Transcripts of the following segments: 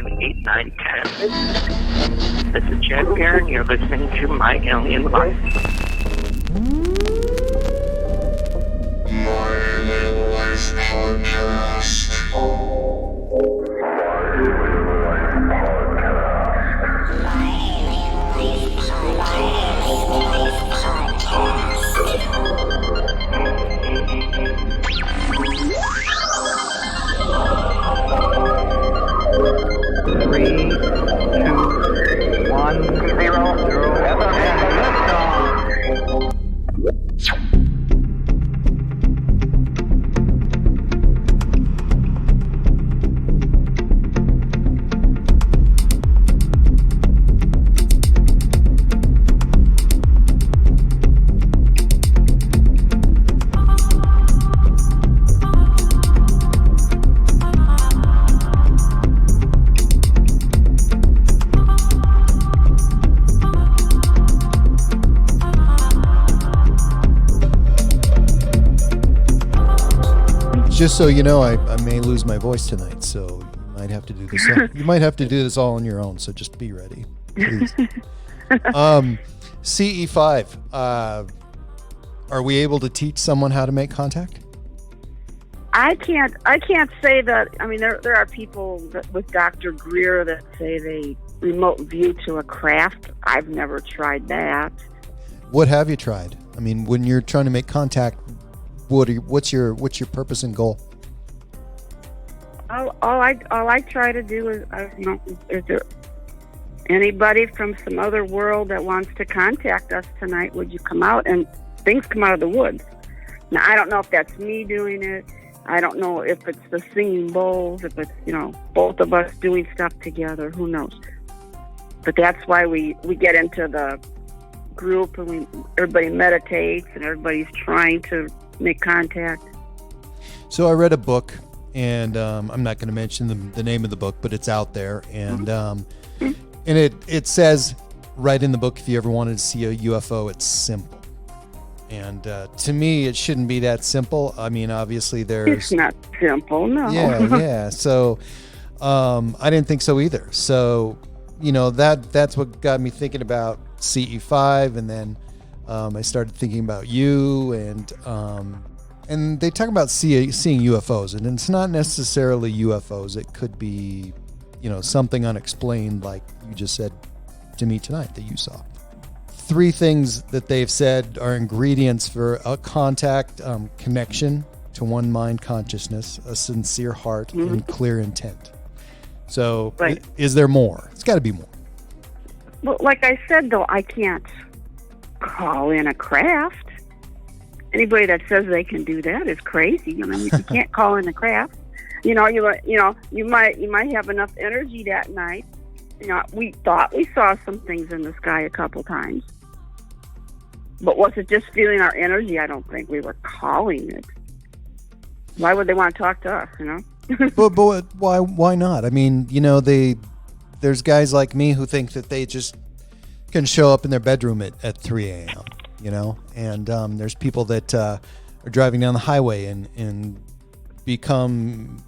7, 8, 9, 10. This is Chad Barron. You're listening to My Alien Life. My Alien Life Podcast. Three, two, one, zero, and liftoff. Just so you know, I may lose my voice tonight, so you might have to do this. You might have to do this all on your own. So just be ready, please. CE-5. Are we able to teach someone how to make contact? I can't say that. I mean, there are people with Dr. Greer that say they remote view to a craft. I've never tried that. What have you tried? I mean, when you're trying to make contact, what's your purpose and goal? All I try to do is, is there anybody from some other world that wants to contact us tonight? Would you come out? And things come out of the woods. Now, I don't know if that's me doing it. I don't know if it's the singing bowls, if it's, both of us doing stuff together. Who knows? But that's why we get into the group and everybody meditates and everybody's trying to make contact. So I read a book, and I'm not going to mention the name of the book, but it's out there, and and it says right in the book, if you ever wanted to see a UFO, it's simple. And to me, it shouldn't be that simple. I mean, obviously It's not simple, no. Yeah. So I didn't think so either. So that's what got me thinking about CE-5, and then I started thinking about you, and they talk about seeing UFOs, and it's not necessarily UFOs. It could be, something unexplained, like you just said to me tonight that you saw. 3 things that they've said are ingredients for a contact: connection to one mind consciousness, a sincere heart, and clear intent. So, right. Is there more? It's got to be more. Well, like I said, though, I can't call in a craft. Anybody that says they can do that is crazy. I mean, you can't call in a craft. You might have enough energy that night. We thought we saw some things in the sky a couple times, but was it just feeling our energy? I don't think we were calling it. Why would they want to talk to us? But why not? I mean, there's guys like me who think that they just can show up in their bedroom at 3 a.m., and there's people that are driving down the highway and become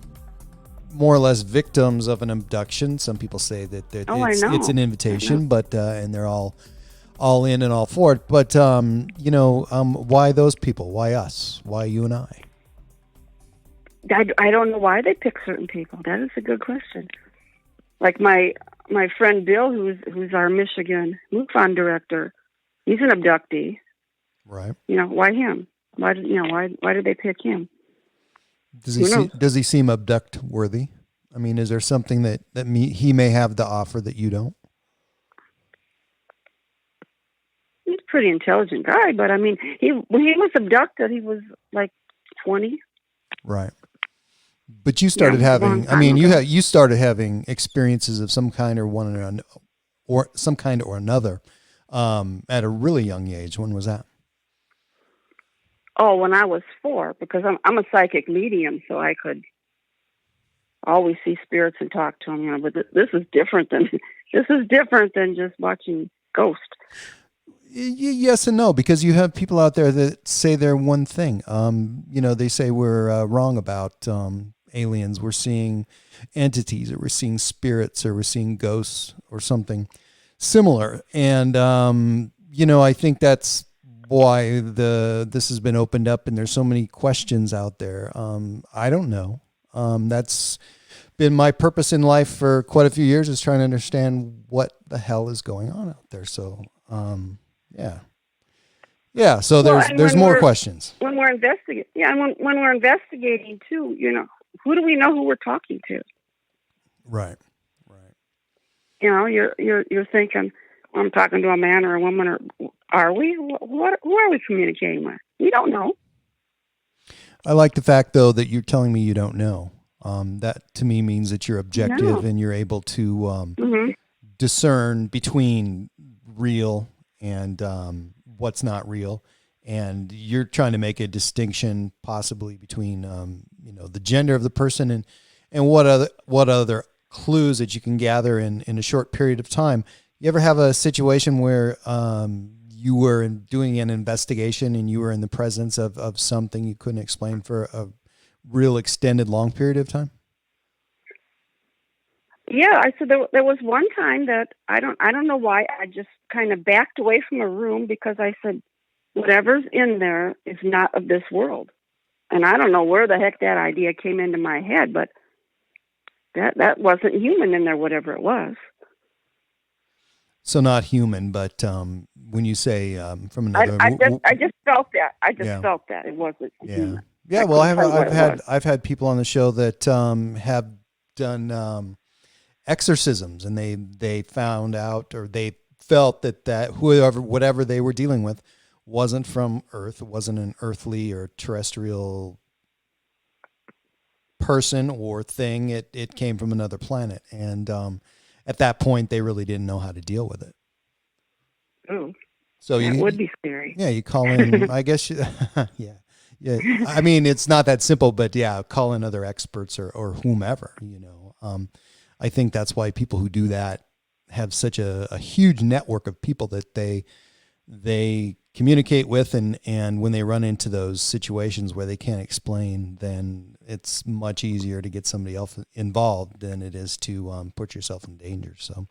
more or less victims of an abduction. Some people say that it's an invitation, but and they're all in and all for it. But why those people? Why us? Why you and I? I don't know why they pick certain people. That is a good question. Like my friend Bill, who's our Michigan MUFON director, he's an abductee. Right. Why him? Why did they pick him? Does he seem abduct worthy? I mean, is there something that he may have to offer that you don't? He's a pretty intelligent guy, but I mean, when he was abducted, he was like 20. Right. But you started having. I mean, you started having experiences of some kind or some kind or another at a really young age. When was that? Oh, when I was 4, because I'm a psychic medium, so I could always see spirits and talk to them. But this is different than just watching ghosts. Yes and no, because you have people out there that say they're one thing. They say we're wrong about aliens. We're seeing entities, or we're seeing spirits, or we're seeing ghosts, or something similar. And I think that's why this has been opened up, and there's so many questions out there. I don't know. That's been my purpose in life for quite a few years, is trying to understand what the hell is going on out there. So, yeah. So there's more questions when we're investigating. Yeah, and when we're investigating too, who do we know who we're talking to? Right. You're thinking, well, I'm talking to a man or a woman, or are we? Who are we communicating with? We don't know. I like the fact, though, that you're telling me you don't know. That to me means that you're objective and you're able to discern between real and what's not real, and you're trying to make a distinction possibly between the gender of the person and what other clues that you can gather in a short period of time. You ever have a situation where you were doing an investigation and you were in the presence of something you couldn't explain for a real extended long period of time? Yeah, I said there was one time that I don't know why I just kind of backed away from a room, because I said whatever's in there is not of this world, and I don't know where the heck that idea came into my head, but that wasn't human in there, whatever it was. So not human, but when you say from another, I just felt that. I just felt that it wasn't human. Yeah. Well, I've had people on the show that have done exorcisms, and they found out, or they felt that whatever they were dealing with wasn't from Earth. It wasn't an earthly or terrestrial person or thing. It came from another planet, and at that point, they really didn't know how to deal with it. Oh, so that would be scary. Yeah, you call in. I guess. Yeah. I mean, it's not that simple, but yeah, call in other experts or whomever. I think that's why people who do that have such a huge network of people that they communicate with, and when they run into those situations where they can't explain, then it's much easier to get somebody else involved than it is to put yourself in danger. So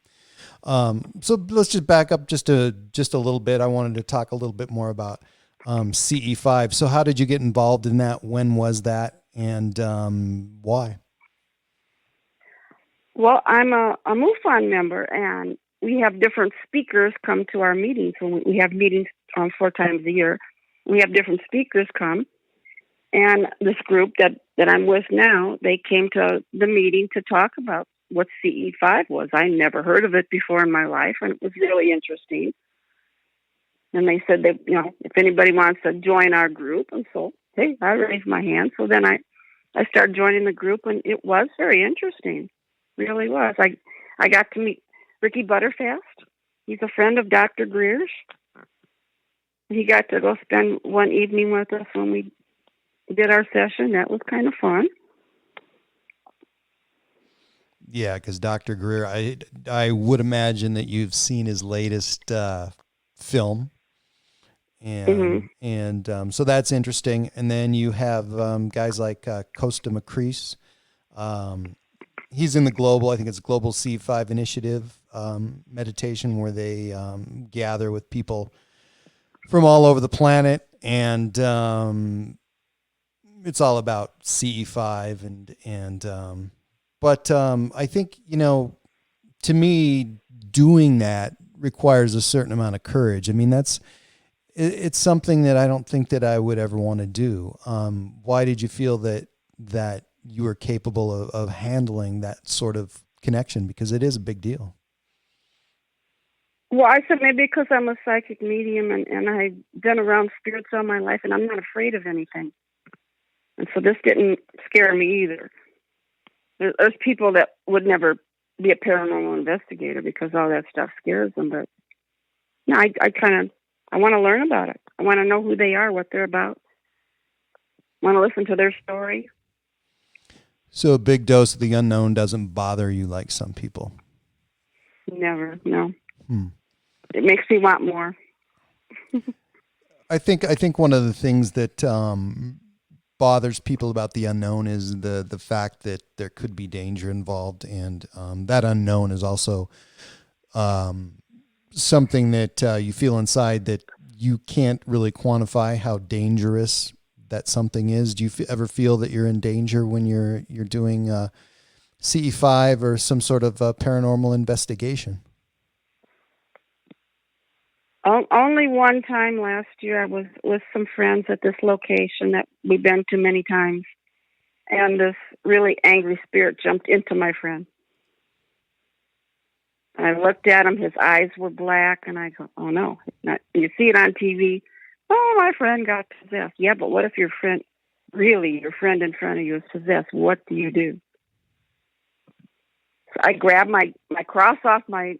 let's just back up just a little bit. I wanted to talk a little bit more about CE-5. So how did you get involved in that? When was that? And why? Well, I'm a MUFON member, and we have different speakers come to our meetings. When we have meetings 4 times a year, we have different speakers come. And this group that I'm with now, they came to the meeting to talk about what CE-5 was. I never heard of it before in my life, and it was really interesting. And they said that, if anybody wants to join our group. And so, hey, I raised my hand. So then I started joining the group, and it was very interesting. Really was. I got to meet Ricky Butterfast. He's a friend of Dr. Greer's. He got to go spend one evening with us when we did our session. That was kind of fun. Yeah, because Dr. Greer, I would imagine that you've seen his latest film. And so that's interesting. And then you have guys like Costa Macris. He's in the I think it's Global CE-5 Initiative meditation, where they gather with people from all over the planet, and it's all about CE-5 but I think, to me, doing that requires a certain amount of courage. I mean, it's something that I don't think that I would ever want to do. Why did you feel that you were capable of handling that sort of connection? Because it is a big deal. Well, I said maybe because I'm a psychic medium and I've been around spirits all my life, and I'm not afraid of anything. And so this didn't scare me either. There's people that would never be a paranormal investigator because all that stuff scares them. But no, I want to learn about it. I want to know who they are, what they're about. I want to listen to their story. So a big dose of the unknown doesn't bother you like some people? Never, no. It makes me want more. I think one of the things that bothers people about the unknown is the fact that there could be danger involved, and that unknown is also something that you feel inside that you can't really quantify how dangerous that something is. Do you ever feel that you're in danger when you're doing CE-5 or some sort of paranormal investigation? Only one time last year, I was with some friends at this location that we've been to many times, and this really angry spirit jumped into my friend. And I looked at him, his eyes were black, and I go, oh no. You see it on TV. Oh, my friend got possessed. Yeah, but what if your friend in front of you is possessed? What do you do? So I grabbed my cross off my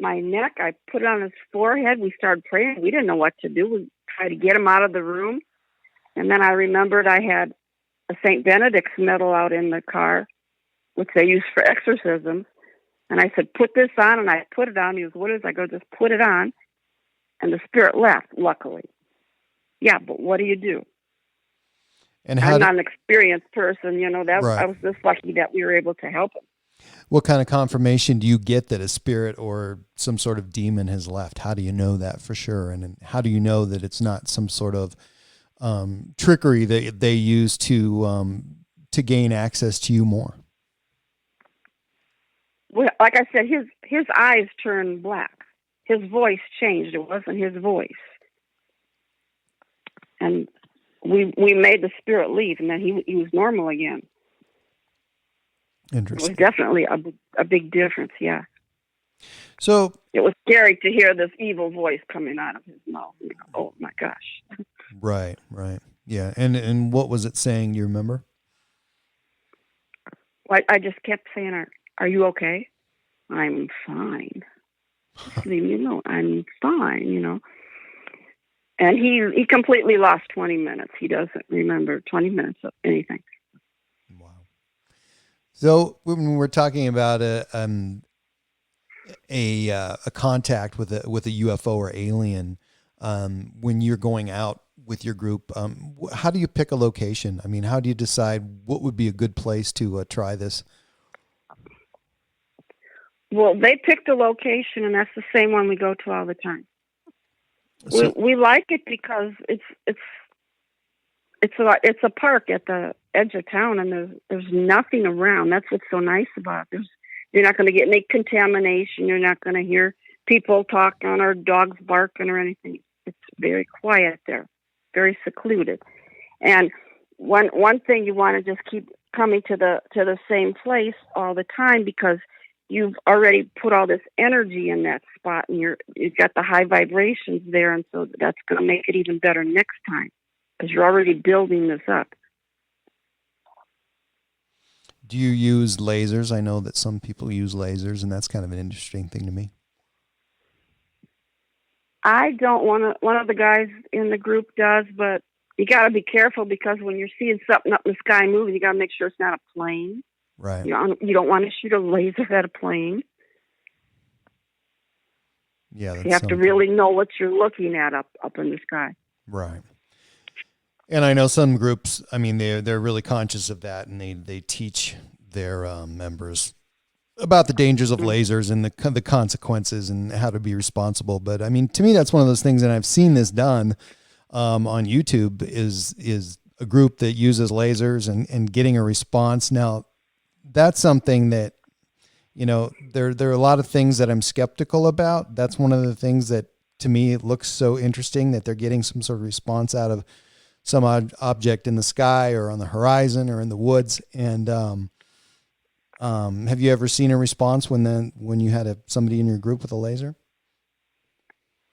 neck. I put it on his forehead. We started praying. We didn't know what to do. We tried to get him out of the room. And then I remembered I had a St. Benedict's medal out in the car, which they use for exorcisms. And I said, put this on. And I put it on. He goes, what is it? I go, just put it on. And the spirit left, luckily. Yeah, but what do you do? And I'm not an experienced person. Right. I was just lucky that we were able to help him. What kind of confirmation do you get that a spirit or some sort of demon has left? How do you know that for sure? And how do you know that it's not some sort of trickery that they use to gain access to you more? Well, like I said, his eyes turned black. His voice changed. It wasn't his voice. And we made the spirit leave, and then he was normal again. Interesting. It was definitely a big difference, yeah. So it was scary to hear this evil voice coming out of his mouth. Oh my gosh. Right. Yeah. And what was it saying? Do you remember? Well, I just kept saying, are you okay? I'm fine. I'm fine, And he completely lost 20 minutes. He doesn't remember 20 minutes of anything. Wow. So when we're talking about a contact with a UFO or alien, when you're going out with your group, how do you pick a location? I mean, how do you decide what would be a good place to try this? Well, they picked a location, and that's the same one we go to all the time. So, we like it because it's a park at the edge of town, and there's nothing around. That's what's so nice about it. You're not going to get any contamination. You're not going to hear people talking or dogs barking or anything. It's very quiet there, very secluded. And one thing, you want to just keep coming to the same place all the time, because you've already put all this energy in that spot, and you've got the high vibrations there, and so that's going to make it even better next time, because you're already building this up. Do you use lasers? I know that some people use lasers, and that's kind of an interesting thing to me. I don't want to. One of the guys in the group does, but you got to be careful, because when you're seeing something up in the sky moving, you got to make sure it's not a plane. Right. You don't want to shoot a laser at a plane. Yeah, you have to really know what you're looking at up in the sky. Right. And I know some groups, I mean, they're really conscious of that, and they teach their members about the dangers of lasers and the consequences and how to be responsible. But I mean, to me, that's one of those things, and I've seen this done on YouTube, is a group that uses lasers and getting a response. Now, that's something that, there are a lot of things that I'm skeptical about. That's one of the things that, to me, it looks so interesting that they're getting some sort of response out of some object in the sky or on the horizon or in the woods. And have you ever seen a response when you had somebody in your group with a laser?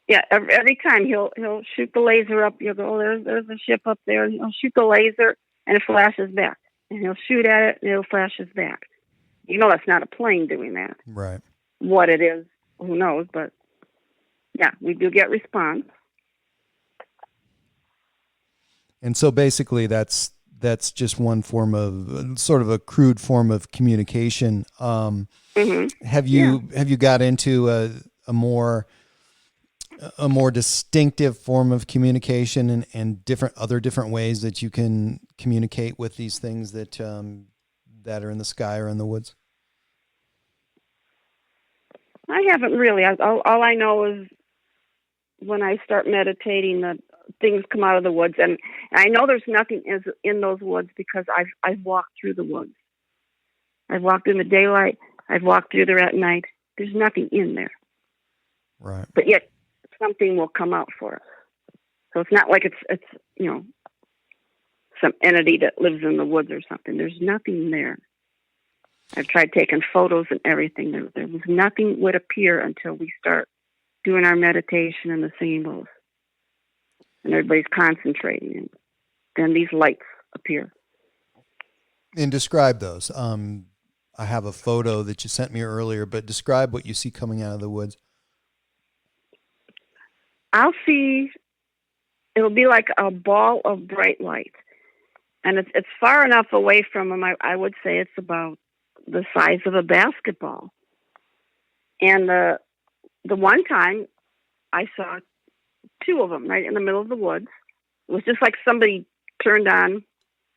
Yeah, every time he'll shoot the laser up. You'll go, there's a ship up there, and he'll shoot the laser, and it flashes back. And he'll shoot at it, and it flashes back. That's not a plane doing that. Right. What it is, who knows? But yeah, we do get response. And so basically, that's just one form of, sort of a crude form of communication. Have you got into a more a more distinctive form of communication and different ways that you can communicate with these things that that are in the sky or in the woods? I haven't really. All I know is when I start meditating that things come out of the woods, and I know there's nothing in those woods because I've walked through the woods. I've walked in the daylight. I've walked through there at night. There's nothing in there. Right. But yet something will come out for us. So it's not like it's some entity that lives in the woods or something. There's nothing there. I've tried taking photos and everything. There was nothing would appear until we start doing our meditation and the singing bowls. And everybody's concentrating. And then these lights appear. And describe those. I have a photo that you sent me earlier, but describe what you see coming out of the woods. I'll see, it'll be like a ball of bright light. And it's far enough away from them, I would say it's about the size of a basketball. And the one time I saw two of them right in the middle of the woods. It was just like somebody turned on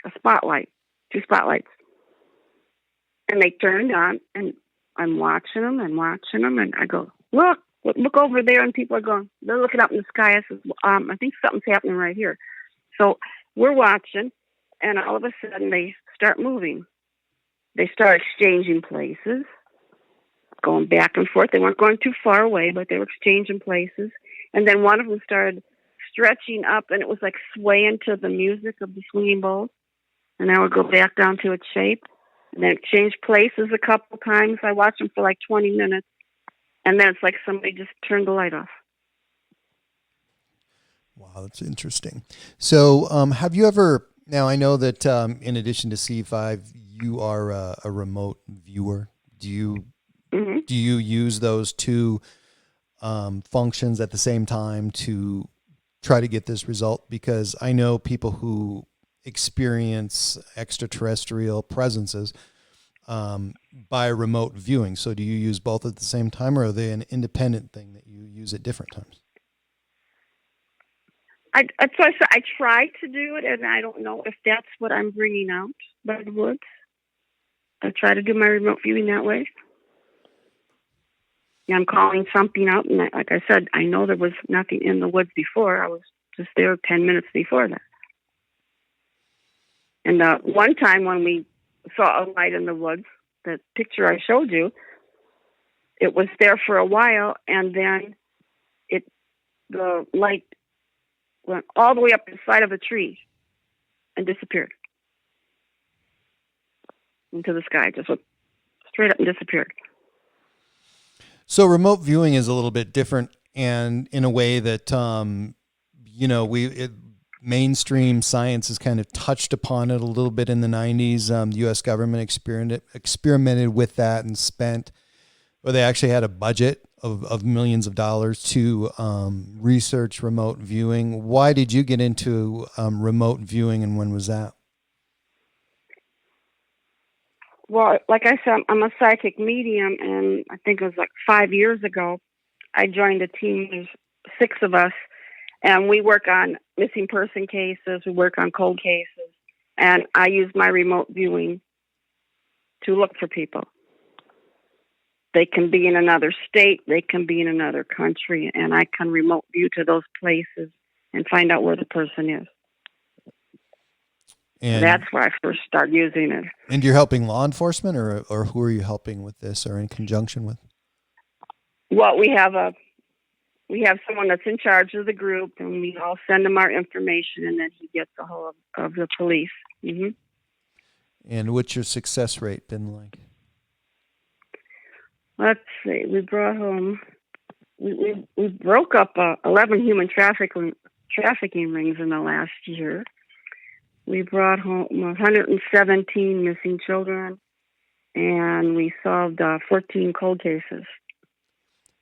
a spotlight, two spotlights. And they turned on, and I'm watching them, and I go, look over there, and people are going, they're looking up in the sky. I said, I think something's happening right here. So we're watching, and all of a sudden they start moving. They start exchanging places, going back and forth. They weren't going too far away, but they were exchanging places. And then one of them started stretching up, and it was like swaying to the music of the swinging bowls. And then it would go back down to its shape. And then it changed places a couple times. I watched them for like 20 minutes. And then it's like somebody just turned the light off. Wow, that's interesting. So have you ever, now I know that in addition to CE-5, you are a remote viewer. Do you use those two functions at the same time to try to get this result? Because I know people who experience extraterrestrial presences by remote viewing. So do you use both at the same time, or are they an independent thing that you use at different times? I try to do it, and I don't know if that's what I'm bringing out by the woods. I try to do my remote viewing that way. Yeah, I'm calling something out, and like I said, I know there was nothing in the woods before. I was just there 10 minutes before that. And one time when we saw a light in the woods, the picture I showed you, it was there for a while, and then the light went all the way up the side of a tree and disappeared into the sky. Just went straight up and disappeared. So remote viewing is a little bit different, and in a way that mainstream science has kind of touched upon it a little bit in the 90s. The U.S. government experimented with that and they actually had a budget of millions of dollars to research remote viewing. Why did you get into remote viewing, and when was that? Well, like I said, I'm a psychic medium, and I think it was like 5 years ago, I joined a team. There's 6 of us, and we work on missing person cases. We work on cold cases, and I use my remote viewing to look for people. They can be in another state. They can be in another country, and I can remote view to those places and find out where the person is. And that's where I first started using it. And you're helping law enforcement, or who are you helping with this, or in conjunction with? Well, we have someone that's in charge of the group, and we all send him our information, and then he gets a hold of the police. Mm-hmm. And what's your success rate been like? Let's see. We brought home. We broke up 11 human trafficking rings in the last year. We brought home 117 missing children, and we solved 14 cold cases.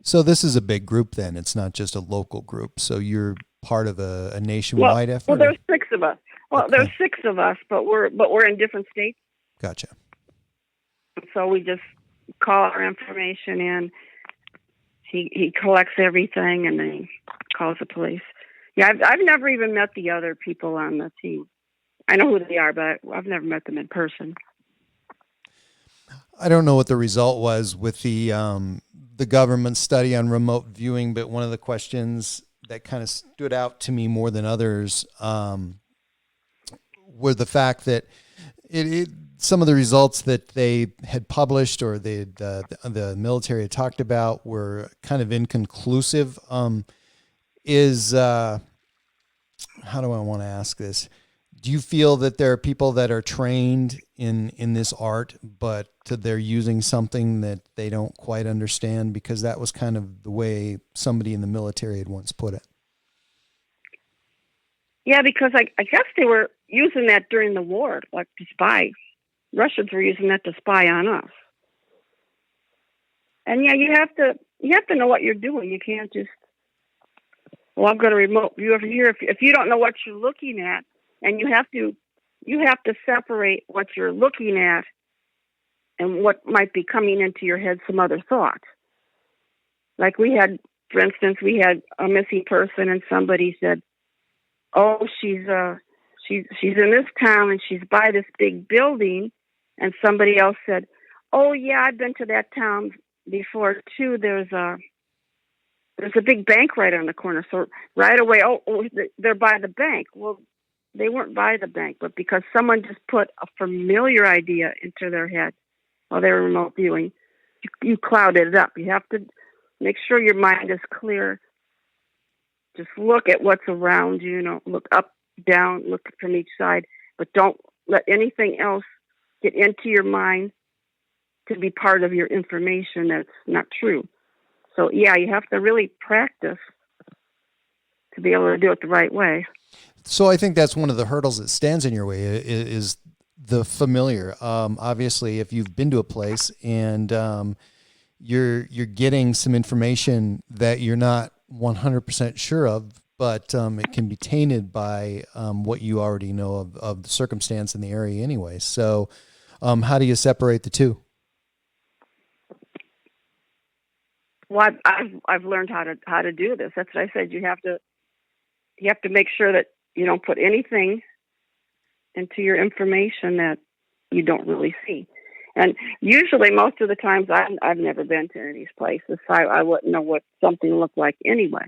So this is a big group then. It's not just a local group. So you're part of a nationwide effort? Well, there's 6 of us. Well, okay. There's 6 of us, but we're in different states. Gotcha. So we just call our information in, He collects everything and then he calls the police. Yeah, I've never even met the other people on the team. I know who they are, but I've never met them in person. I don't know what the result was with the government study on remote viewing, but one of the questions that kind of stood out to me more than others were the fact that some of the results that they had published or the military had talked about were kind of inconclusive. How do I want to ask this? Do you feel that there are people that are trained in this art, but they're using something that they don't quite understand? Because that was kind of the way somebody in the military had once put it. Yeah, because I guess they were using that during the war, like to spy. Russians were using that to spy on us. And yeah, you have to know what you're doing. You can't just, well, I'm going to remote view over here. If you don't know what you're looking at, and you have to separate what you're looking at and what might be coming into your head, some other thought. Like for instance, we had a missing person, and somebody said, "Oh, she's in this town, and she's by this big building." And somebody else said, "Oh, yeah, I've been to that town before too. There's a big bank right on the corner." So right away, oh, they're by the bank. Well, they weren't by the bank, but because someone just put a familiar idea into their head while they were remote viewing, you clouded it up. You have to make sure your mind is clear. Just look at what's around you, look up, down, look from each side, but don't let anything else get into your mind to be part of your information that's not true. So, yeah, you have to really practice to be able to do it the right way. So I think that's one of the hurdles that stands in your way is the familiar. Obviously, if you've been to a place and you're getting some information that you're not 100% sure of, but it can be tainted by what you already know of the circumstance in the area anyway. So how do you separate the two? Well, I've learned how to do this. That's what I said. You have to make sure that you don't put anything into your information that you don't really see. And usually, most of the times, I've never been to any of these places, so I wouldn't know what something looked like anyway.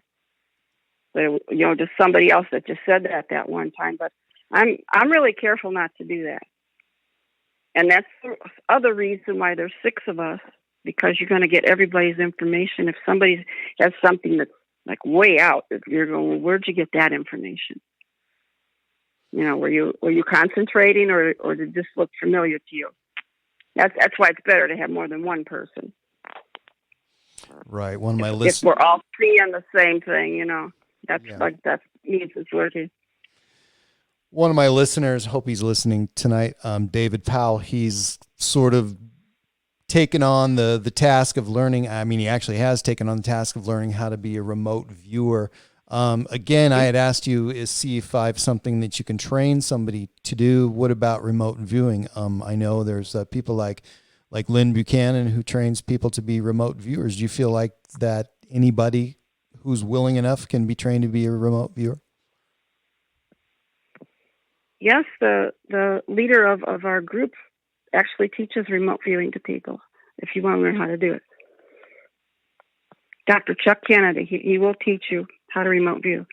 So, just somebody else that just said that one time. But I'm really careful not to do that. And that's the other reason why there's 6 of us, because you're going to get everybody's information. If somebody has something that's like way out, if you're going, well, where'd you get that information? Were you concentrating, or did this look familiar to you? That's why it's better to have more than one person. Right. One of my If we're all seeing the same thing, that means it's working. One of my listeners, hope he's listening tonight, David Powell, he's sort of taken on the task of learning. I mean, he actually has taken on the task of learning how to be a remote viewer. Again, I had asked you, is CE-5 something that you can train somebody to do? What about remote viewing? I know there's people like Lynn Buchanan who trains people to be remote viewers. Do you feel like that anybody who's willing enough can be trained to be a remote viewer? Yes, the leader of our group actually teaches remote viewing to people if you want to learn how to do it. Dr. Chuck Kennedy, he will teach you how to remote view.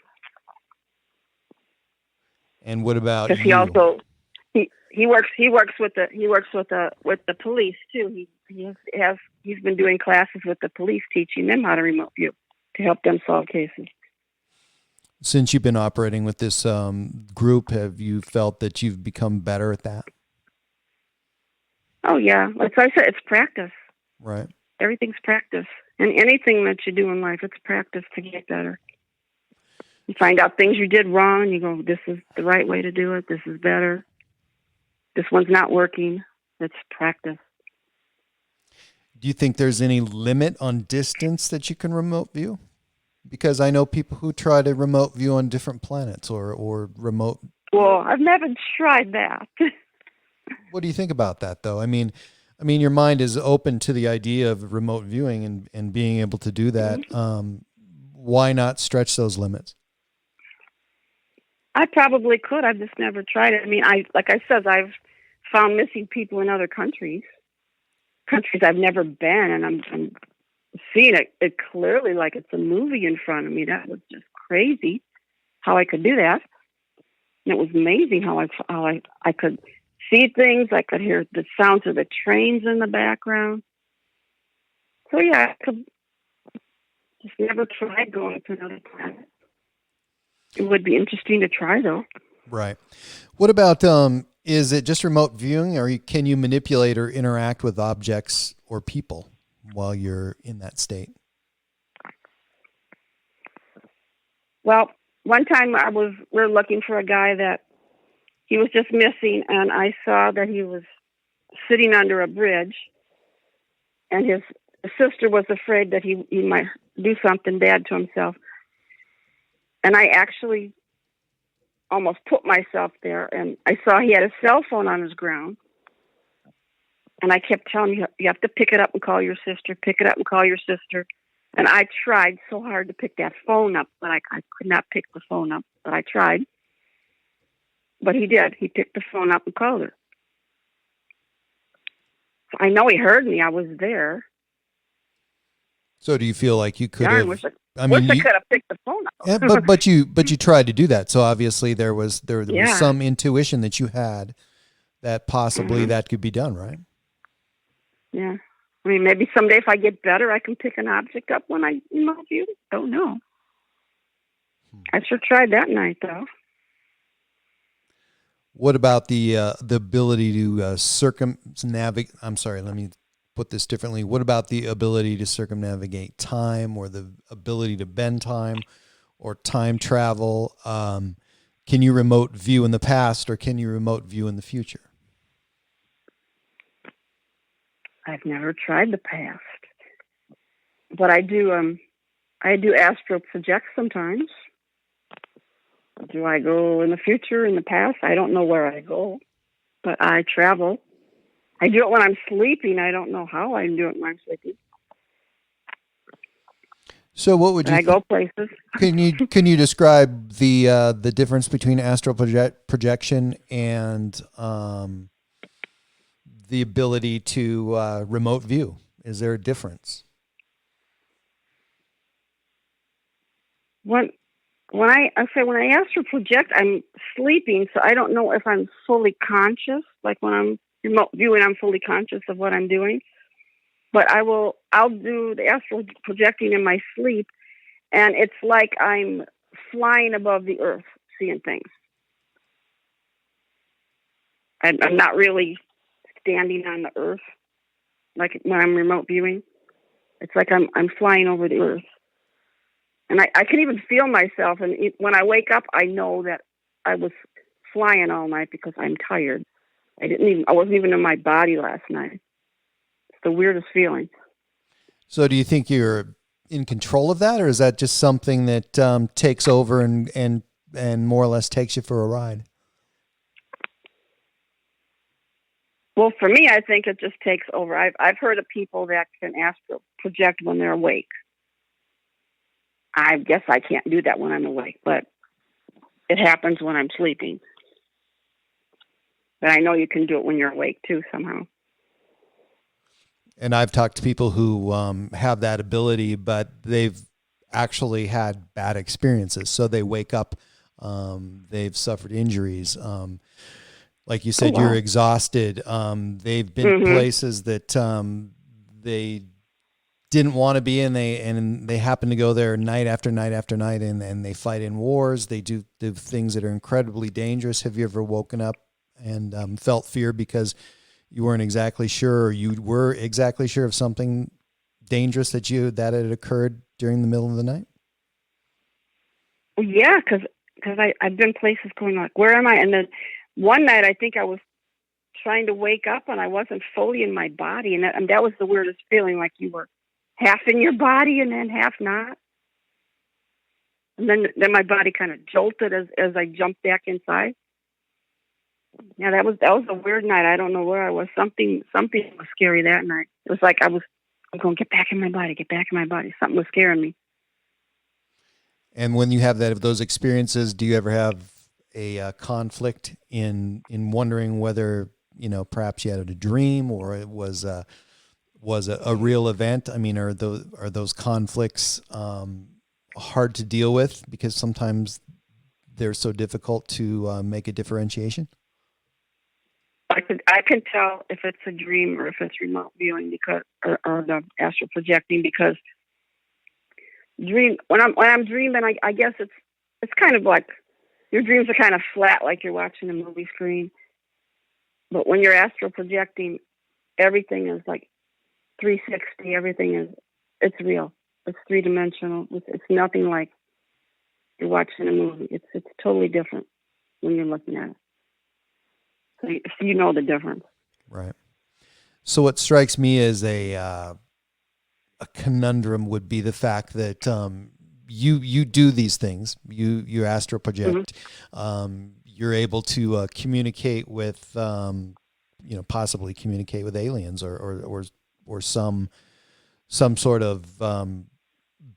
And what about you? Because he also he works with the police too. He's been doing classes with the police, teaching them how to remote view to help them solve cases. Since you've been operating with this group, have you felt that you've become better at that? Oh yeah, like I said, it's practice. Right. Everything's practice, and anything that you do in life, it's practice to get better. You find out things you did wrong, you go, this is the right way to do it, this is better. This one's not working. It's practice. Do you think there's any limit on distance that you can remote view? Because I know people who try to remote view on different planets or remote. Well, I've never tried that. What do you think about that, though? I mean, I mean, your mind is open to the idea of remote viewing and being able to do that. Why not stretch those limits? I probably could. I've just never tried it. I mean, like I said, I've found missing people in other countries I've never been, and I'm seeing it clearly like it's a movie in front of me. That was just crazy how I could do that. And it was amazing how I could see things. I could hear the sounds of the trains in the background. So yeah, I could just never tried going to another planet. It would be interesting to try, though. Right. What about, is it just remote viewing, or can you manipulate or interact with objects or people while you're in that state? Well, one time we were looking for a guy that he was just missing, and I saw that he was sitting under a bridge, and his sister was afraid that he might do something bad to himself. And I actually almost put myself there, and I saw he had a cell phone on his ground. And I kept telling him, you have to pick it up and call your sister, pick it up and call your sister. And I tried so hard to pick that phone up, but I could not pick the phone up, but I tried. But he did. He picked the phone up and called her. So I know he heard me. I was there. So do you feel like you could have? I could have picked the phone up. Yeah, but you tried to do that. So obviously there was some intuition that you had that possibly that could be done, right? Yeah. I mean, maybe someday if I get better, I can pick an object up when I remote view. Don't know. I sure tried that night, though. What about the ability to circumnavigate? I'm sorry, let me put this differently. What about the ability to circumnavigate time, or the ability to bend time, or time travel? Can you remote view in the past, or can you remote view in the future? I've never tried the past, but I do astral project sometimes. Do I go in the future, in the past? I don't know where I go, but I travel. I do it when I'm sleeping. I don't know how I do it when I'm sleeping. So what would you? I go places. Can you describe the difference between astral projection and the ability to remote view? Is there a difference? When I astral project, I'm sleeping, so I don't know if I'm fully conscious. Like when I'm remote viewing, I'm fully conscious of what I'm doing. But I'll do the astral projecting in my sleep, and it's like I'm flying above the earth, seeing things. I'm not really standing on the earth, like when I'm remote viewing. It's like I'm flying over the earth. And I can even feel myself, and when I wake up, I know that I was flying all night because I'm tired. I wasn't even in my body last night. It's the weirdest feeling. So do you think you're in control of that, or is that just something that takes over and more or less takes you for a ride? Well, for me, I think it just takes over. I've heard of people that can astral project when they're awake. I guess I can't do that when I'm awake, but it happens when I'm sleeping. But I know you can do it when you're awake too, somehow. And I've talked to people who have that ability, but they've actually had bad experiences. So they wake up, they've suffered injuries. Like you said, you're exhausted. They've been places that they didn't want to be in, and they happen to go there night after night after night, and they fight in wars. They do things that are incredibly dangerous. Have you ever woken up and felt fear because you weren't exactly sure, or you were exactly sure of something dangerous that had occurred during the middle of the night? Yeah, because I've been places going like, where am I? And then one night I think I was trying to wake up and I wasn't fully in my body, and that was the weirdest feeling, like you were half in your body and then half not. And then my body kind of jolted as I jumped back inside. Yeah, that was a weird night. I don't know where I was. Something was scary that night. It was like I'm going, get back in my body, get back in my body. Something was scaring me. And when you have those experiences, do you ever have a conflict in wondering whether, perhaps you had a dream or it was a real event? I mean, are those conflicts hard to deal with because sometimes they're so difficult to make a differentiation? I can tell if it's a dream or if it's remote viewing because or the astral projecting, because when I'm dreaming, I guess it's kind of like your dreams are kind of flat, like you're watching a movie screen. But when you're astral projecting, everything is like 360. It's real. It's three-dimensional. It's nothing like you're watching a movie. It's totally different when you're looking at it. So you know the difference. Right. So what strikes me as a conundrum would be the fact that you do these things. You astral project. Mm-hmm. You're able to communicate with possibly communicate with aliens or some sort of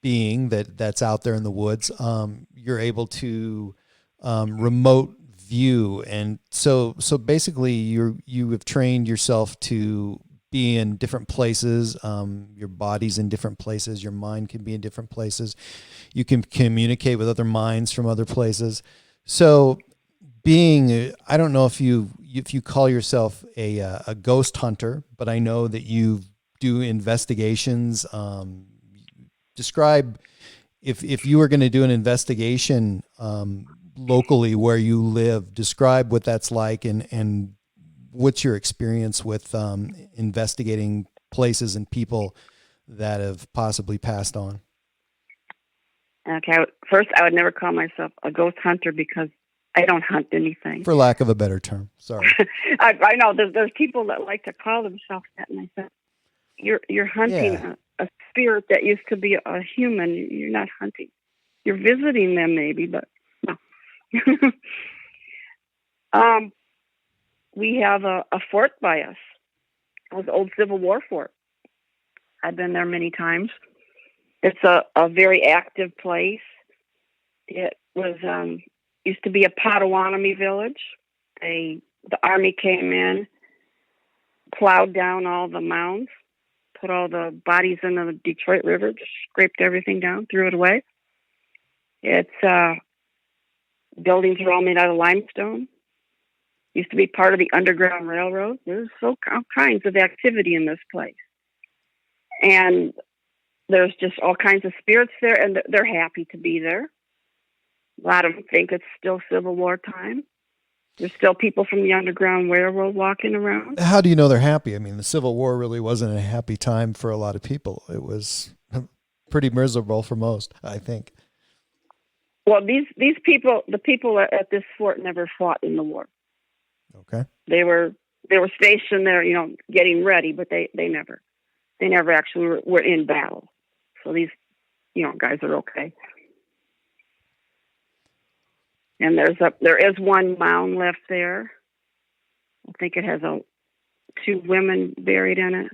being that's out there in the woods. You're able to remote view, and so basically you have trained yourself to be in different places. Your body's in different places. Your mind can be in different places. You can communicate with other minds from other places. So I don't know if you call yourself a ghost hunter, but I know that you do investigations. Describe if you were going to do an investigation locally where you live, describe what that's like and what's your experience with investigating places and people that have possibly passed on. Okay, first I would never call myself a ghost hunter because I don't hunt anything. For lack of a better term, sorry. I know there's people that like to call themselves that, and I said, you're hunting a spirit that used to be a human. You're not hunting. You're visiting them maybe, but no. We have a fort by us. It was an old Civil War fort. I've been there many times. It's a very active place. It was used to be a Potawatomi village. The Army came in, plowed down all the mounds, put all the bodies into the Detroit River, just scraped everything down, threw it away. It's buildings are all made out of limestone. Used to be part of the Underground Railroad. There's all kinds of activity in this place. And there's just all kinds of spirits there, and they're happy to be there. A lot of them think it's still Civil War time. There's still people from the Underground Railroad walking around. How do you know they're happy? I mean, the Civil War really wasn't a happy time for a lot of people. It was pretty miserable for most, I think. Well, these people, the people at this fort never fought in the war. Okay. They were stationed there, getting ready, but they never actually were in battle. So these, guys are okay. And there is one mound left there. I think it has two women buried in it.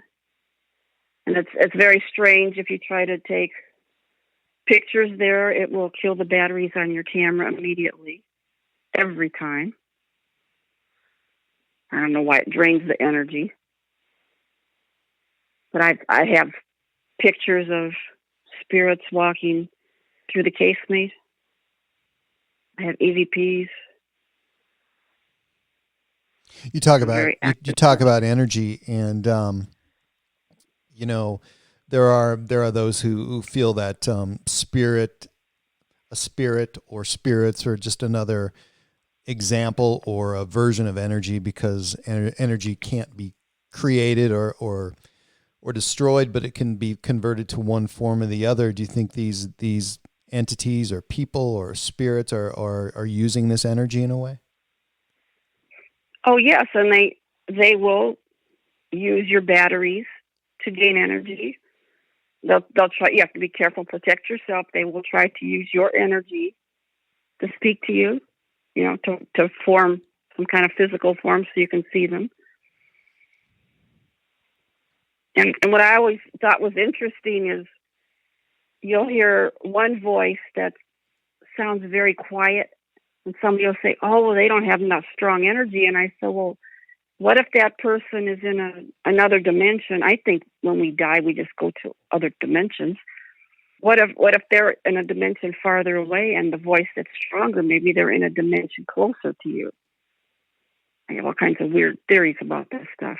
And it's very strange. If you try to take pictures there, it will kill the batteries on your camera immediately, every time. I don't know why it drains the energy. But I have pictures of spirits walking through the casemate. I have EVPs. You talk about energy, and there are those who feel that a spirit or spirits are just another example or a version of energy, because energy can't be created or destroyed, but it can be converted to one form or the other. Do you think these entities or people or spirits are using this energy in a way? Oh yes, and they will use your batteries to gain energy. They'll try. You have to be careful, protect yourself. They will try to use your energy to speak to you, to form some kind of physical form so you can see them. And what I always thought was interesting is you'll hear one voice that sounds very quiet, and somebody will say, oh, well, they don't have enough strong energy. And I said, well, what if that person is in another dimension? I think when we die, we just go to other dimensions. What if they're in a dimension farther away and the voice that's stronger, maybe they're in a dimension closer to you? I have all kinds of weird theories about this stuff.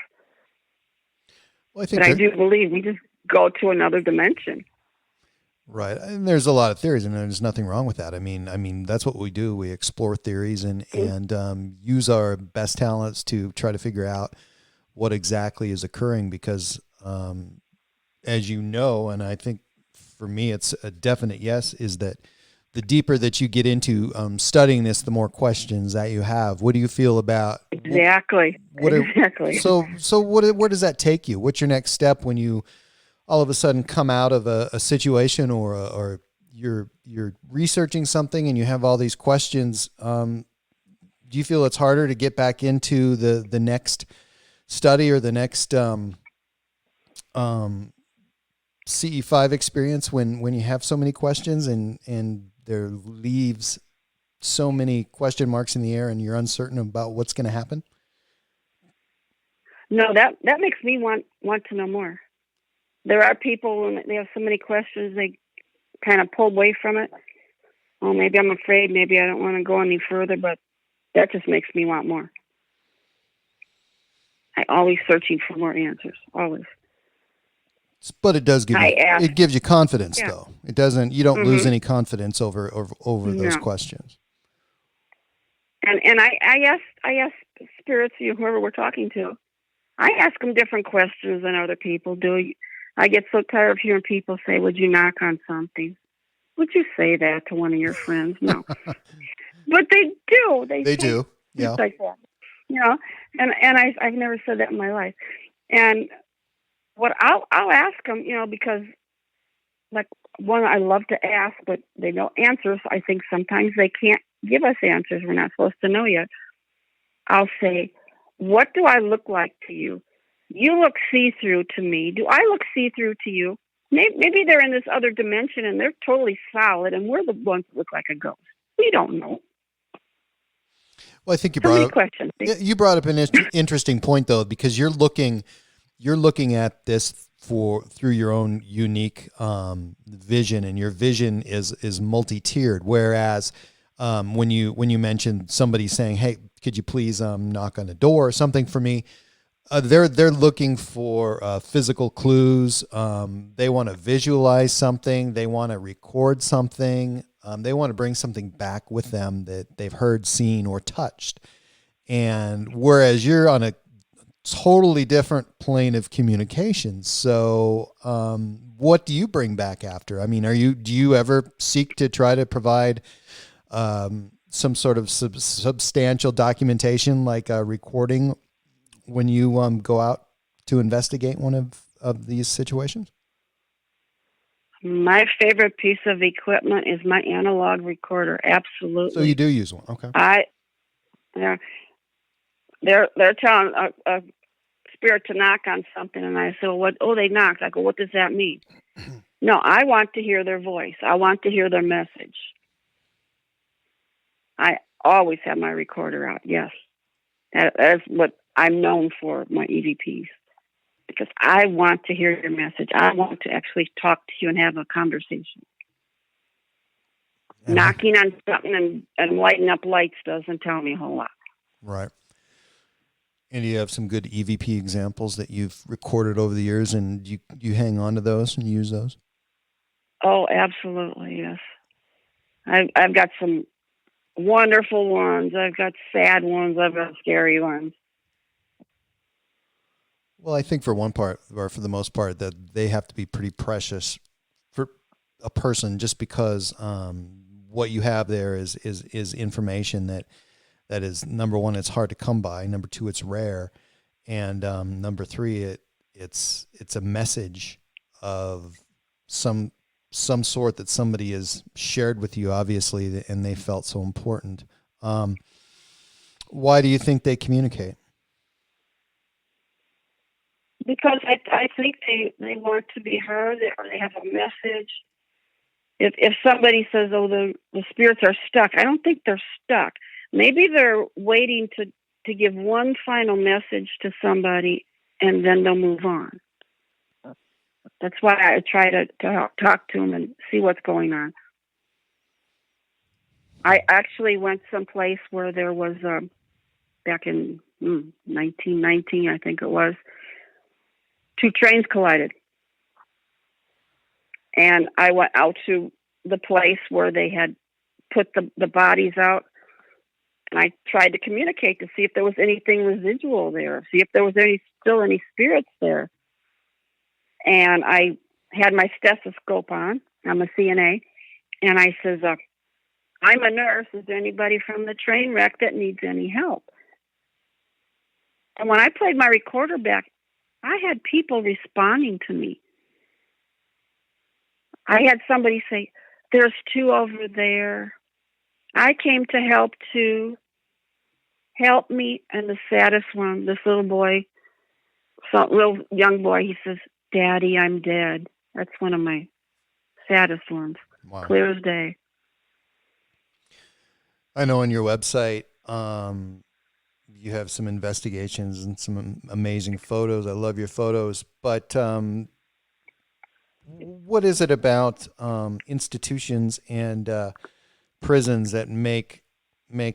Well, I think but I do believe we just go to another dimension. Right. And there's a lot of theories, and there's nothing wrong with that. I mean, that's what we do. We explore theories and use our best talents to try to figure out what exactly is occurring because, as you know, and I think for me, it's a definite yes, is that the deeper that you get into studying this, the more questions that you have. What do you feel about exactly? Exactly. So where does that take you? What's your next step when you all of a sudden come out of a situation or you're researching something and you have all these questions? Do you feel it's harder to get back into the next study or the next CE-5 experience when you have so many questions and there leaves so many question marks in the air and you're uncertain about what's going to happen? No, that makes me want to know more. There are people and they have so many questions they kind of pull away from it. Oh, maybe I'm afraid, maybe I don't want to go any further, but that just makes me want more. I'm always searching for more answers, always. But it does it gives you confidence, though. It doesn't. You don't lose any confidence over those questions. And I ask spirits, whoever we're talking to, I ask them different questions than other people do. I get so tired of hearing people say, "Would you knock on something?" Would you say that to one of your friends? No, but they do. They do. Yeah, like that. And I've never said that in my life. And what I'll ask them, because like one I love to ask, but they don't answer. So I think sometimes they can't give us answers. We're not supposed to know yet. I'll say, what do I look like to you? You look see-through to me. Do I look see-through to you? Maybe they're in this other dimension and they're totally solid and we're the ones that look like a ghost. We don't know. Well, I think you brought up an interesting point, though, because you're looking at this through your own unique vision, and your vision is multi-tiered. Whereas when you mentioned somebody saying, "Hey, could you please knock on the door or something for me?" They're looking for physical clues. They want to visualize something. They want to record something. They want to bring something back with them that they've heard, seen, or touched. And whereas you're on a totally different plane of communication. So, what do you bring back after? I mean, do you ever seek to try to provide some sort of substantial documentation, like a recording, when you go out to investigate one of these situations? My favorite piece of equipment is my analog recorder. Absolutely. So you do use one, okay? They're telling a spirit to knock on something, and I say, "What? Oh, they knocked." I go, "What does that mean?" No, I want to hear their voice. I want to hear their message. I always have my recorder out. Yes, that's what I'm known for, my EVPs, because I want to hear your message. I want to actually talk to you and have a conversation. Yeah. Knocking on something and lighting up lights doesn't tell me a whole lot. Right. And do you have some good EVP examples that you've recorded over the years, and you hang on to those and use those? Oh, absolutely, yes. I've got some wonderful ones. I've got sad ones. I've got scary ones. Well, I think for the most part, that they have to be pretty precious for a person, just because what you have there is information that is, number one, it's hard to come by. Number two, it's rare, and number three, it's a message of some sort that somebody has shared with you, obviously, and they felt so important. Why do you think they communicate? Because I think they want to be heard, or they have a message. If somebody says, "Oh, the spirits are stuck," I don't think they're stuck. Maybe they're waiting to give one final message to somebody, and then they'll move on. That's why I try to talk to them and see what's going on. I actually went someplace where there was back in 1919, I think it was, 2 trains collided. And I went out to the place where they had put the bodies out, and I tried to communicate to see if there was anything residual there, see if there was still any spirits there. And I had my stethoscope on. I'm a CNA. And I says, I'm a nurse. Is there anybody from the train wreck that needs any help? And when I played my recorder back, I had people responding to me. I had somebody say, "There's 2 over there. I came to help too. Help me." And the saddest one, this little boy, some real young boy, he says, "Daddy, I'm dead." That's one of my saddest ones. Wow. Clear as day. I know on your website, you have some investigations and some amazing photos. I love your photos, but what is it about institutions and prisons that make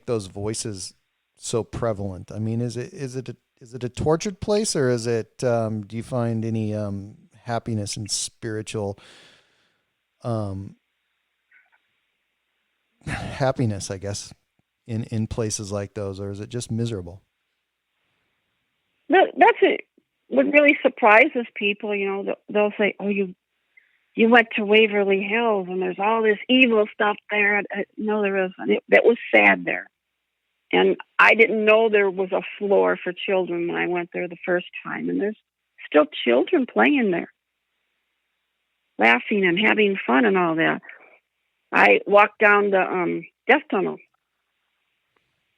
those voices so prevalent? I mean, is it a tortured place, or is it? Do you find any happiness and spiritual happiness, I guess, in places like those, or is it just miserable? That's it. What really surprises people, they'll say, "Oh, you went to Waverly Hills and there's all this evil stuff there." No, there isn't. That was sad there. And I didn't know there was a floor for children when I went there the first time. And there's still children playing there, laughing and having fun and all that. I walked down the death tunnel,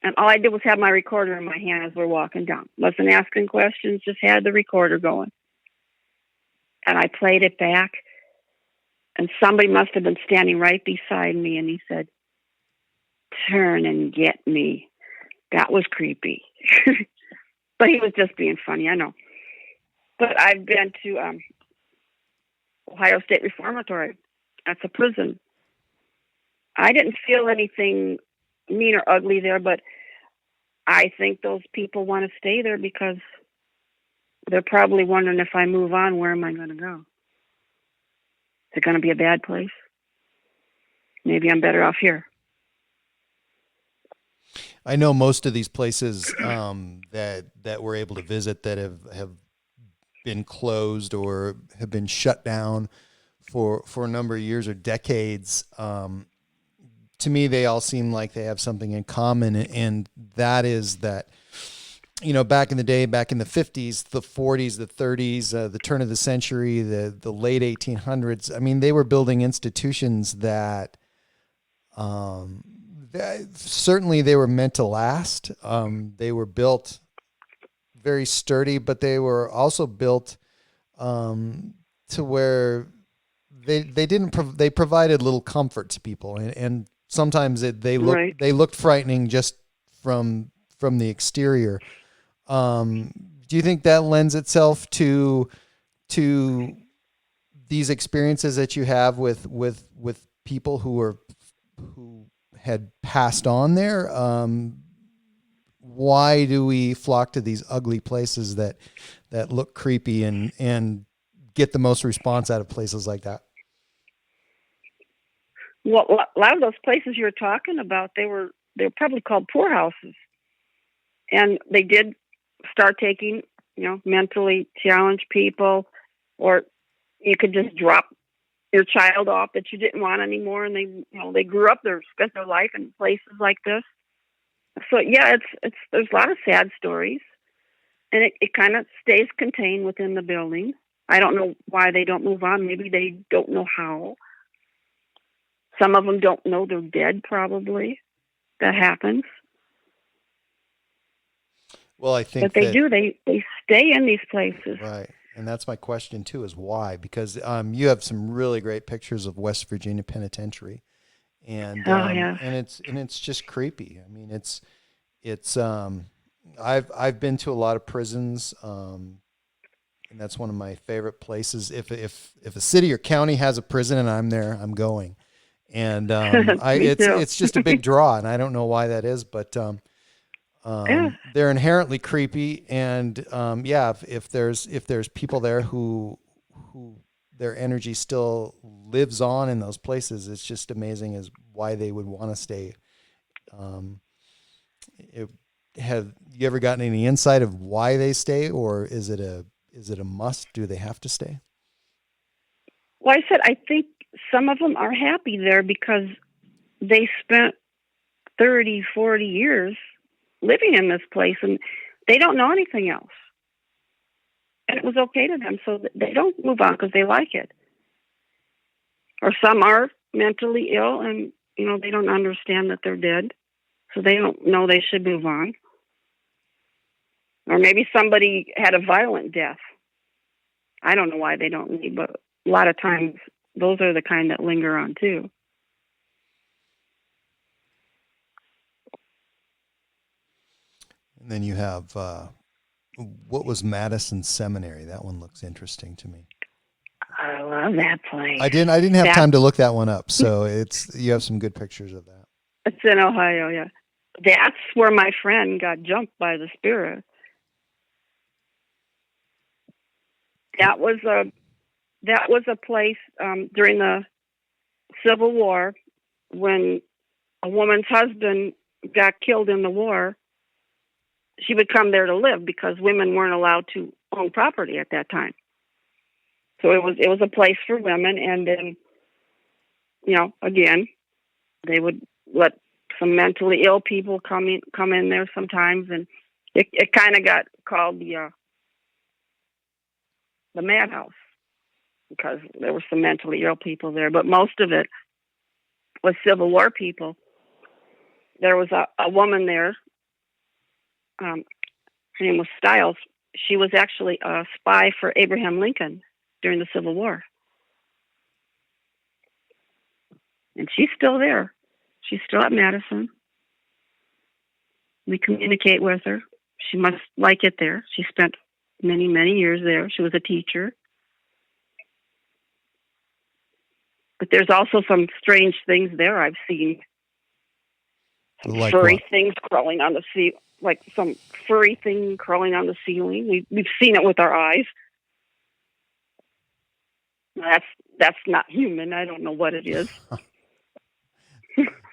and all I did was have my recorder in my hand as we're walking down. Wasn't asking questions, just had the recorder going. And I played it back, and somebody must have been standing right beside me, and he said, "Turn and get me." That was creepy. But he was just being funny, I know. But I've been to Ohio State Reformatory. That's a prison. I didn't feel anything mean or ugly there, but I think those people want to stay there because they're probably wondering, if I move on, where am I going to go? Is it going to be a bad place? Maybe I'm better off here. I know most of these places that we're able to visit that have been closed or have been shut down for a number of years or decades. To me, they all seem like they have something in common, and that is that, back in the day, back in the 50s, the 40s, the 30s, the turn of the century, the late 1800s, I mean, they were building institutions that certainly they were meant to last. They were built very sturdy, but they were also built to where they provided little comfort to people, and sometimes they looked frightening just from the exterior. Do you think that lends itself to these experiences that you have with people who had passed on there? Why do we flock to these ugly places that look creepy and get the most response out of places like that? Well, a lot of those places you're talking about, they were probably called poorhouses, and they did start taking mentally challenged people, or you could just drop your child off that you didn't want anymore, and they grew up there, spent their life in places like this. So yeah, it's there's a lot of sad stories, and it kind of stays contained within the building. I don't know why they don't move on. Maybe they don't know how. Some of them don't know they're dead, probably. That happens. Well, I think But they do. They stay in these places. Right. And that's my question too, is why? Because you have some really great pictures of West Virginia Penitentiary, and and it's just creepy. I mean, I've been to a lot of prisons, and that's one of my favorite places. If a city or county has a prison and I'm there, I'm going. And it's just a big draw, and I don't know why that is, but they're inherently creepy, and if there's people there who their energy still lives on in those places, it's just amazing as why they would want to stay. Have you ever gotten any insight of why they stay, or is it a must? Do they have to stay? Well, I said I think some of them are happy there because they spent 30, 40 years living in this place, and they don't know anything else. And it was okay to them, so they don't move on because they like it. Or some are mentally ill, and they don't understand that they're dead, so they don't know they should move on. Or maybe somebody had a violent death. I don't know why they don't leave, but a lot of times those are the kind that linger on too. And then you have, what was Madison Seminary? That one looks interesting to me. I love that place. I didn't have time to look that one up, so you have some good pictures of that. It's in Ohio, yeah. That's where my friend got jumped by the spirit. That was a place during the Civil War when a woman's husband got killed in the war. She would come there to live because women weren't allowed to own property at that time. So it was a place for women, and then, again, they would let some mentally ill people come in there sometimes, and it kind of got called the madhouse because there were some mentally ill people there, but most of it was Civil War people. There was a woman there. Her name was Stiles. She was actually a spy for Abraham Lincoln during the Civil War. And she's still there. She's still at Madison. We communicate with her. She must like it there. She spent many, many years there. She was a teacher. But there's also some strange things there I've seen. Like furry what? Things crawling on the ceiling, like some furry thing crawling on the ceiling. We've seen it with our eyes. That's not human. I don't know what it is.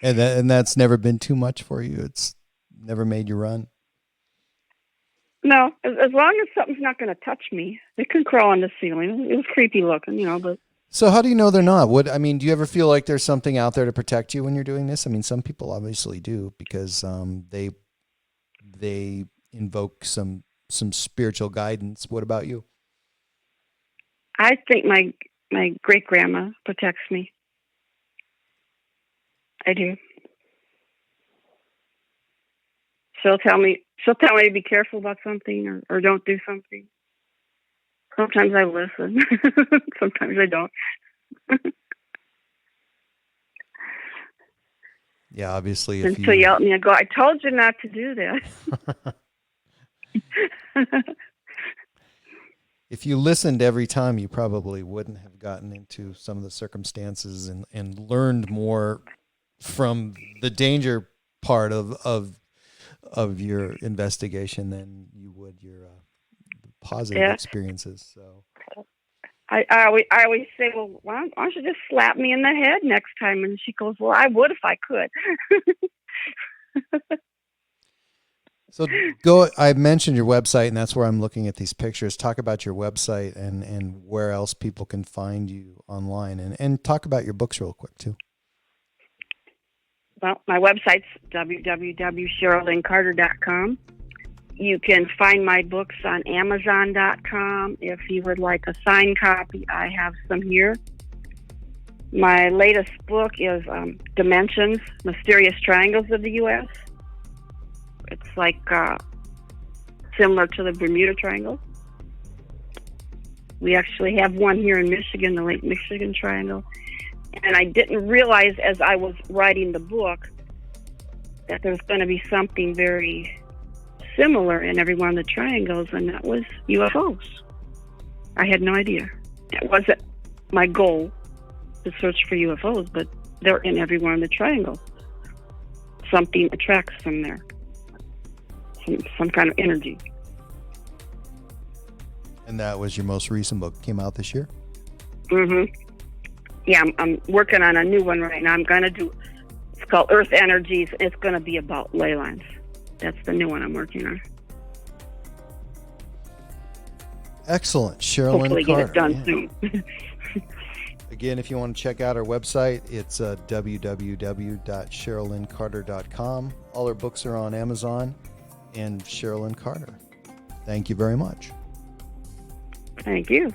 And that's never been too much for you. It's never made you run. No, as long as something's not going to touch me, it can crawl on the ceiling. It was creepy looking, but. So how do you know they're not? Do you ever feel like there's something out there to protect you when you're doing this? I mean, some people obviously do because they invoke some spiritual guidance. What about you? I think my great grandma protects me. I do. She'll tell me to be careful about something or don't do something. Sometimes I listen. Sometimes I don't. Yeah, obviously. And she'll yell at me and go, I told you not to do that. If you listened every time, you probably wouldn't have gotten into some of the circumstances and learned more from the danger part of your investigation than you would your positive experiences. So I always say, well, why don't you just slap me in the head next time? And she goes, well, I would if I could. So I mentioned your website, and that's where I'm looking at these pictures. Talk about your website and where else people can find you online, and talk about your books real quick too. Well, my website's www.CherylLynnCarter.com. You can find my books on Amazon.com. If you would like a signed copy, I have some here. My latest book is Dimensions, Mysterious Triangles of the U.S. It's like similar to the Bermuda Triangle. We actually have one here in Michigan, the Lake Michigan Triangle. And I didn't realize as I was writing the book that there's going to be something very similar in every one of the triangles, and that was UFOs. I had no idea. It wasn't my goal to search for UFOs, but they're in every one of the triangles. Something attracts them there. Some kind of energy. And that was your most recent book. Came out this year? Mm-hmm. Yeah, I'm working on a new one right now. I'm going to do, it's called Earth Energies. It's going to be about ley lines. That's the new one I'm working on. Excellent. Cheryl Lynn Hopefully Carter. get it done soon. Again, if you want to check out our website, it's www.CherylLynnCarter.com. All our books are on Amazon. And Cheryl Lynn Carter. Thank you very much. Thank you.